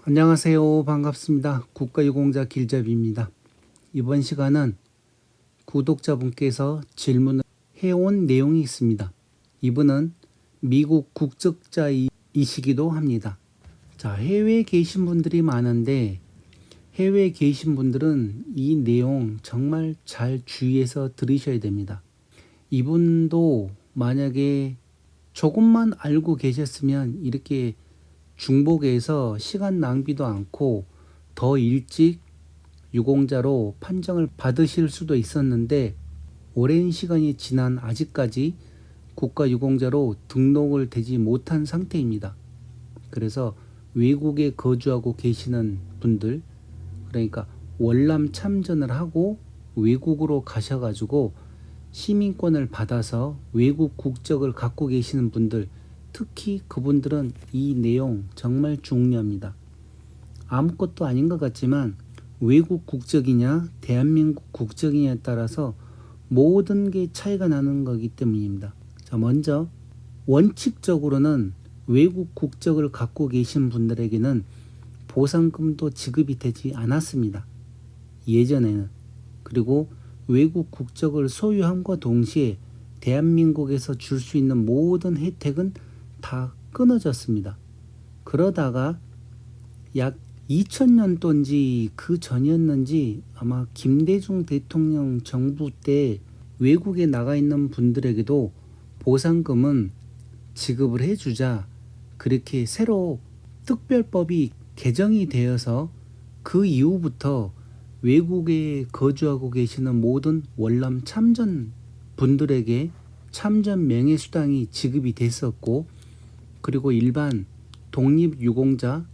안녕하세요. 반갑습니다. 국가유공자 길잡이입니다. 이번 시간은 구독자분께서 질문을 해온 내용이 있습니다. 이분은 미국 국적자이시기도 합니다. 자, 해외에 계신 분들이 많은데 해외에 계신 분들은 이 내용 정말 잘 주의해서 들으셔야 됩니다. 이분도 만약에 조금만 알고 계셨으면 이렇게 중복해서 시간 낭비도 않고 더 일찍 유공자로 판정을 받으실 수도 있었는데 오랜 시간이 지난 아직까지 국가유공자로 등록을 되지 못한 상태입니다. 그래서 외국에 거주하고 계시는 분들, 그러니까 월남 참전을 하고 외국으로 가셔가지고 시민권을 받아서 외국 국적을 갖고 계시는 분들, 특히 그분들은 이 내용 정말 중요합니다. 아무것도 아닌 것 같지만 외국 국적이냐 대한민국 국적이냐에 따라서 모든 게 차이가 나는 거기 때문입니다. 자, 먼저 원칙적으로는 외국 국적을 갖고 계신 분들에게는 보상금도 지급이 되지 않았습니다. 예전에는. 그리고 외국 국적을 소유함과 동시에 대한민국에서 줄 수 있는 모든 혜택은 다 끊어졌습니다. 그러다가 약 2000년도인지 그 전이었는지 아마 김대중 대통령 정부 때 외국에 나가 있는 분들에게도 보상금은 지급을 해주자 그렇게 새로 특별법이 개정이 되어서 그 이후부터 외국에 거주하고 계시는 모든 월남 참전 분들에게 참전 명예수당이 지급이 됐었고, 그리고 일반 독립유공자,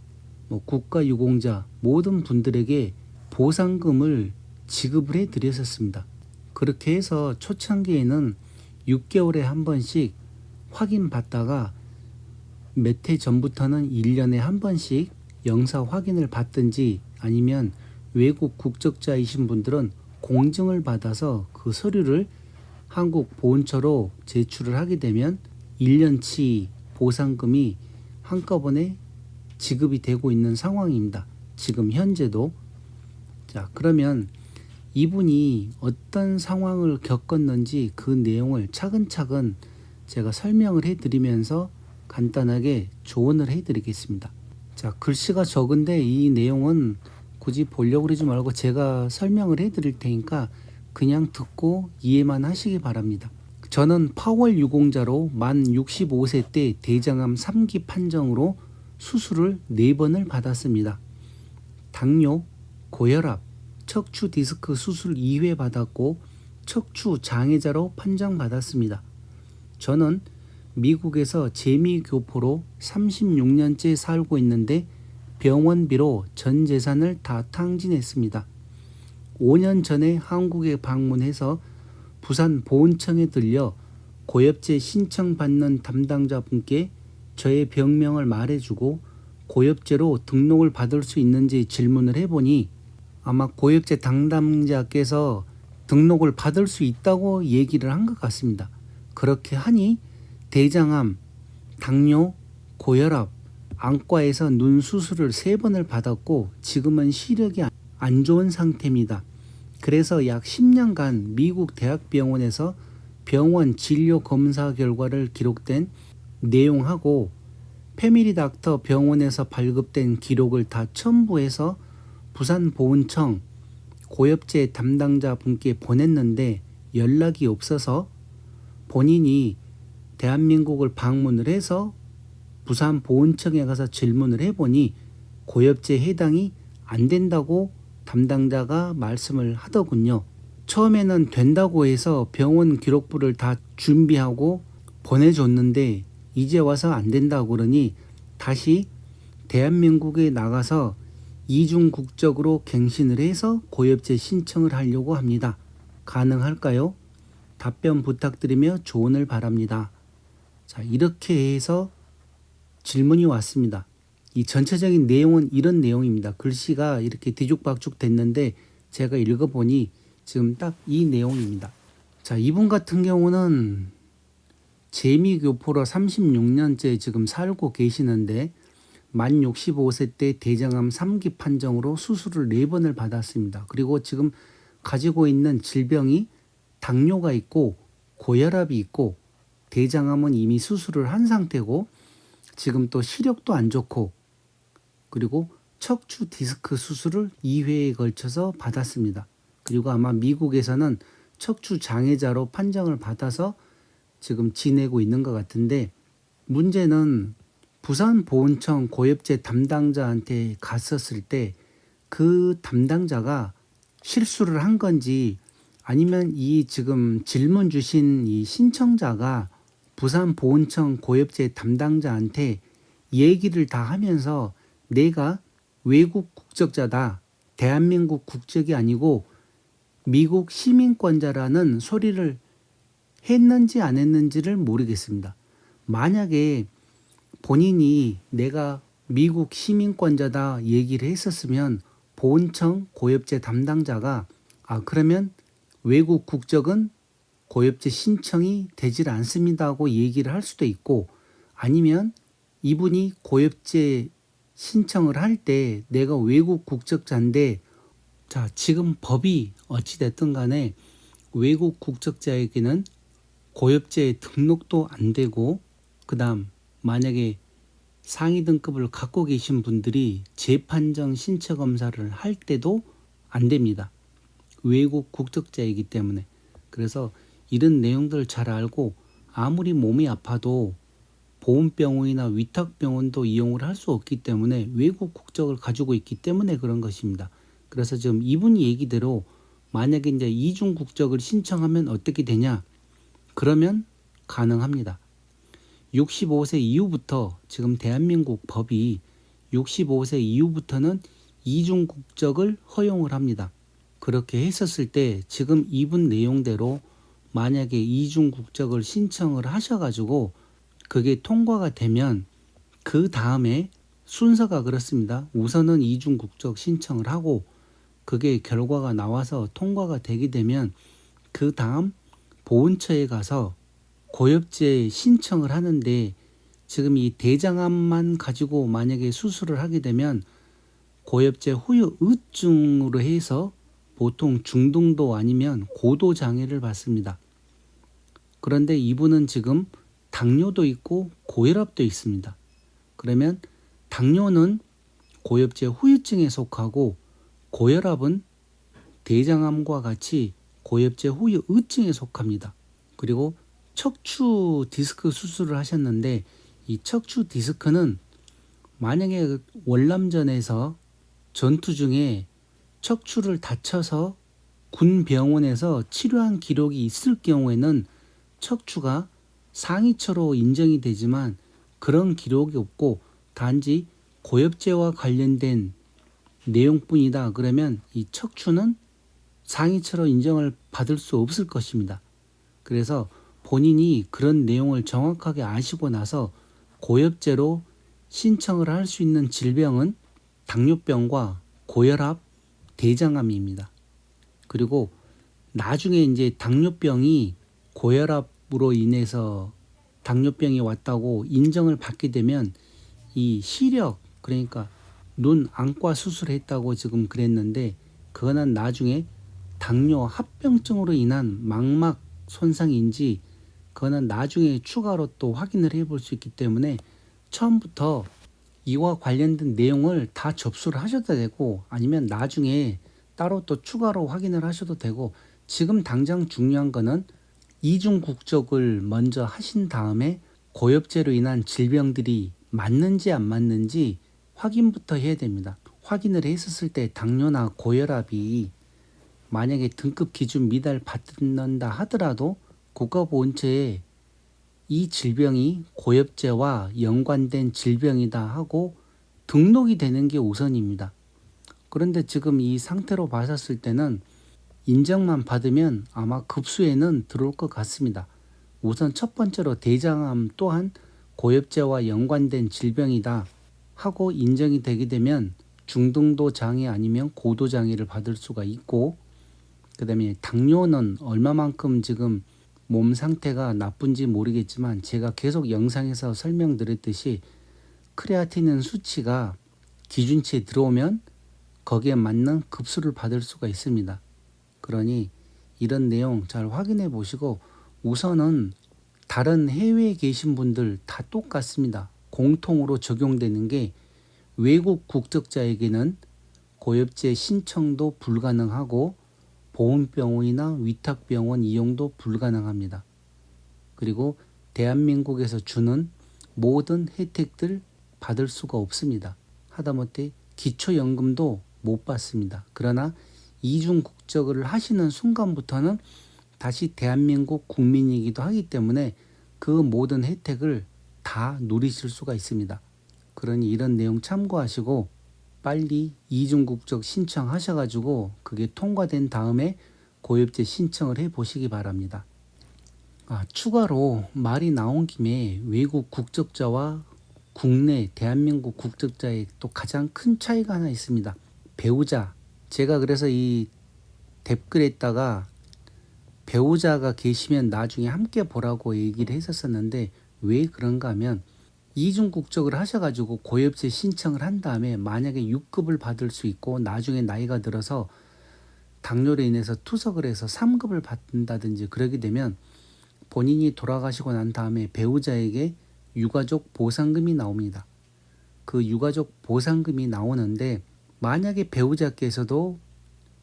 국가유공자 모든 분들에게 보상금을 지급을 해드렸었습니다. 그렇게 해서 초창기에는 6개월에 한 번씩 확인받다가 몇 해 전부터는 1년에 한 번씩 영사 확인을 받든지 아니면 외국 국적자이신 분들은 공증을 받아서 그 서류를 한국 보훈처로 제출을 하게 되면 1년치 보상금이 한꺼번에 지급이 되고 있는 상황입니다. 지금 현재도. 자, 그러면 이분이 어떤 상황을 겪었는지 그 내용을 차근차근 제가 설명을 해드리면서 간단하게 조언을 해드리겠습니다. 자, 글씨가 적은데 이 내용은 굳이 보려고 그러지 말고 제가 설명을 해드릴 테니까 그냥 듣고 이해만 하시기 바랍니다. 저는 파월 유공자로 만 65세 때 대장암 3기 판정으로 수술을 4번을 받았습니다. 당뇨, 고혈압, 척추 디스크 수술 2회 받았고 척추 장애자로 판정받았습니다. 저는 미국에서 재미교포로 36년째 살고 있는데 병원비로 전 재산을 다 탕진했습니다. 5년 전에 한국에 방문해서 부산 보훈청에 들려 고엽제 신청받는 담당자분께 저의 병명을 말해주고 고엽제로 등록을 받을 수 있는지 질문을 해보니 아마 고엽제 담당자께서 등록을 받을 수 있다고 얘기를 한 것 같습니다. 그렇게 하니 대장암, 당뇨, 고혈압, 안과에서 눈 수술을 3번을 받았고 지금은 시력이 안 좋은 상태입니다. 그래서 약 10년간 미국 대학병원에서 병원 진료 검사 결과를 기록된 내용하고 패밀리 닥터 병원에서 발급된 기록을 다 첨부해서 부산 보훈청 고엽제 담당자 분께 보냈는데 연락이 없어서 본인이 대한민국을 방문을 해서 부산 보훈청에 가서 질문을 해보니 고엽제 해당이 안 된다고 담당자가 말씀을 하더군요. 처음에는 된다고 해서 병원 기록부를 다 준비하고 보내줬는데 이제 와서 안 된다고 그러니 다시 대한민국에 나가서 이중 국적으로 갱신을 해서 고엽제 신청을 하려고 합니다. 가능할까요? 답변 부탁드리며 조언을 바랍니다. 자, 이렇게 해서 질문이 왔습니다. 이 전체적인 내용은 이런 내용입니다. 글씨가 이렇게 뒤죽박죽 됐는데 제가 읽어보니 지금 딱 이 내용입니다. 자, 이분 같은 경우는 재미교포로 36년째 지금 살고 계시는데 만 65세 때 대장암 3기 판정으로 수술을 4번을 받았습니다. 그리고 지금 가지고 있는 질병이 당뇨가 있고 고혈압이 있고 대장암은 이미 수술을 한 상태고 지금 또 시력도 안 좋고 그리고 척추 디스크 수술을 2회에 걸쳐서 받았습니다. 그리고 아마 미국에서는 척추 장애자로 판정을 받아서 지금 지내고 있는 것 같은데 문제는 부산보훈청 고엽제 담당자한테 갔었을 때 그 담당자가 실수를 한 건지 아니면 이 지금 질문 주신 이 신청자가 부산보훈청 고엽제 담당자한테 얘기를 다 하면서 내가 외국 국적자다. 대한민국 국적이 아니고 미국 시민권자라는 소리를 했는지 안 했는지를 모르겠습니다. 만약에 본인이 내가 미국 시민권자다 얘기를 했었으면 보훈청 고엽제 담당자가 그러면 외국 국적은 고엽제 신청이 되질 않습니다 하고 얘기를 할 수도 있고 아니면 이분이 고엽제 신청을 할 때 내가 외국 국적자인데 자 지금 법이 어찌됐든 간에 외국 국적자에게는 고엽제 등록도 안 되고 그 다음 만약에 상위 등급을 갖고 계신 분들이 재판정 신체 검사를 할 때도 안 됩니다. 외국 국적자이기 때문에. 그래서 이런 내용들을 잘 알고 아무리 몸이 아파도 보훈병원이나 위탁병원도 이용을 할 수 없기 때문에 외국 국적을 가지고 있기 때문에 그런 것입니다. 그래서 지금 이분 얘기대로 만약에 이제 이중 국적을 신청하면 어떻게 되냐? 그러면 가능합니다. 65세 이후부터 지금 대한민국 법이 65세 이후부터는 이중 국적을 허용을 합니다. 그렇게 했었을 때 지금 이분 내용대로 만약에 이중 국적을 신청을 하셔가지고 그게 통과가 되면 그 다음에 순서가 그렇습니다. 우선은 이중 국적 신청을 하고 그게 결과가 나와서 통과가 되게 되면 그 다음 보훈처에 가서 고엽제 신청을 하는데 지금 이 대장암만 가지고 만약에 수술을 하게 되면 고엽제 후유 의증으로 해서 보통 중등도 아니면 고도 장애를 받습니다. 그런데 이분은 지금 당뇨도 있고 고혈압도 있습니다. 그러면 당뇨는 고엽제 후유증에 속하고 고혈압은 대장암과 같이 고엽제 후유 의증에 속합니다. 그리고 척추 디스크 수술을 하셨는데 이 척추 디스크는 만약에 월남전에서 전투 중에 척추를 다쳐서 군 병원에서 치료한 기록이 있을 경우에는 척추가 상이처로 인정이 되지만 그런 기록이 없고 단지 고엽제와 관련된 내용뿐이다. 그러면 이 척추는 상이처로 인정을 받을 수 없을 것입니다. 그래서 본인이 그런 내용을 정확하게 아시고 나서 고엽제로 신청을 할 수 있는 질병은 당뇨병과 고혈압, 대장암입니다. 그리고 나중에 이제 당뇨병이 고혈압으로 인해서 당뇨병이 왔다고 인정을 받게 되면 이 시력, 그러니까 눈 안과 수술했다고 지금 그랬는데 그거는 나중에 당뇨 합병증으로 인한 망막 손상인지 그거는 나중에 추가로 또 확인을 해볼 수 있기 때문에 처음부터 이와 관련된 내용을 다 접수를 하셔도 되고 아니면 나중에 따로 또 추가로 확인을 하셔도 되고 지금 당장 중요한 거는 이중 국적을 먼저 하신 다음에 고엽제로 인한 질병들이 맞는지 안 맞는지 확인부터 해야 됩니다. 확인을 했었을 때 당뇨나 고혈압이 만약에 등급 기준 미달 받는다 하더라도 국가보훈처에 이 질병이 고엽제와 연관된 질병이다 하고 등록이 되는 게 우선입니다. 그런데 지금 이 상태로 봤었을 때는 인정만 받으면 아마 급수에는 들어올 것 같습니다. 우선 첫 번째로 대장암 또한 고엽제와 연관된 질병이다 하고 인정이 되게 되면 중등도 장애 아니면 고도 장애를 받을 수가 있고 그 다음에 당뇨는 얼마만큼 지금 몸 상태가 나쁜지 모르겠지만 제가 계속 영상에서 설명드렸듯이 크레아틴인 수치가 기준치에 들어오면 거기에 맞는 급수를 받을 수가 있습니다. 그러니 이런 내용 잘 확인해 보시고, 우선은 다른 해외에 계신 분들 다 똑같습니다. 공통으로 적용되는 게 외국 국적자에게는 고엽제 신청도 불가능하고 보훈병원이나 위탁병원 이용도 불가능합니다. 그리고 대한민국에서 주는 모든 혜택들 받을 수가 없습니다. 하다못해 기초연금도 못 받습니다. 그러나 이중 국적을 하시는 순간부터는 다시 대한민국 국민이기도 하기 때문에 그 모든 혜택을 다 누리실 수가 있습니다. 그러니 이런 내용 참고하시고 빨리 이중 국적 신청하셔가지고 그게 통과된 다음에 고엽제 신청을 해 보시기 바랍니다. 추가로 말이 나온 김에 외국 국적자와 국내 대한민국 국적자의 또 가장 큰 차이가 하나 있습니다. 배우자. 제가 그래서 이 댓글에다가 배우자가 계시면 나중에 함께 보라고 얘기를 했었었는데, 왜 그런가 하면 이중 국적을 하셔가지고 고엽제 신청을 한 다음에 만약에 6급을 받을 수 있고 나중에 나이가 들어서 당뇨로 인해서 투석을 해서 3급을 받는다든지 그러게 되면 본인이 돌아가시고 난 다음에 배우자에게 유가족 보상금이 나옵니다. 그 유가족 보상금이 나오는데 만약에 배우자께서도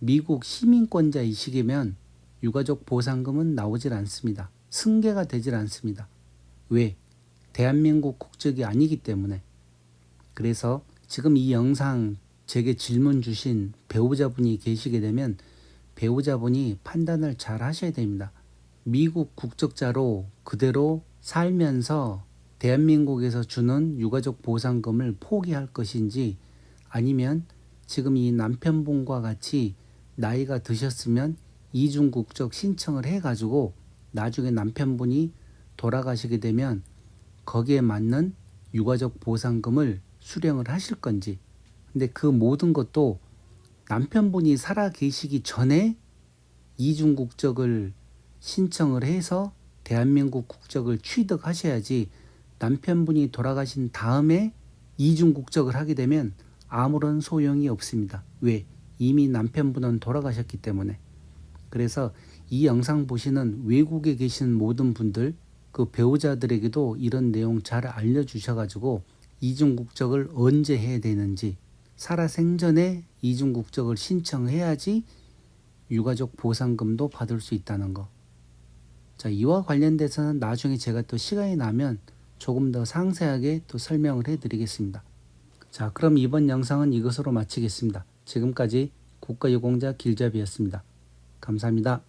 미국 시민권자이시기면 유가족 보상금은 나오질 않습니다. 승계가 되질 않습니다. 왜? 대한민국 국적이 아니기 때문에. 그래서 지금 이 영상 제게 질문 주신 배우자분이 계시게 되면 배우자분이 판단을 잘 하셔야 됩니다. 미국 국적자로 그대로 살면서 대한민국에서 주는 유가족 보상금을 포기할 것인지, 아니면 지금 이 남편분과 같이 나이가 드셨으면 이중 국적 신청을 해가지고 나중에 남편분이 돌아가시게 되면 거기에 맞는 유가족 보상금을 수령을 하실 건지. 근데 그 모든 것도 남편분이 살아 계시기 전에 이중 국적을 신청을 해서 대한민국 국적을 취득하셔야지, 남편분이 돌아가신 다음에 이중 국적을 하게 되면 아무런 소용이 없습니다. 왜? 이미 남편분은 돌아가셨기 때문에. 그래서 이 영상 보시는 외국에 계신 모든 분들, 그 배우자들에게도 이런 내용 잘 알려주셔가지고 이중 국적을 언제 해야 되는지, 살아생전에 이중 국적을 신청해야지 유가족 보상금도 받을 수 있다는 거. 자, 이와 관련돼서는 나중에 제가 또 시간이 나면 조금 더 상세하게 또 설명을 해드리겠습니다. 자, 그럼 이번 영상은 이것으로 마치겠습니다. 지금까지 국가유공자 길잡이였습니다. 감사합니다.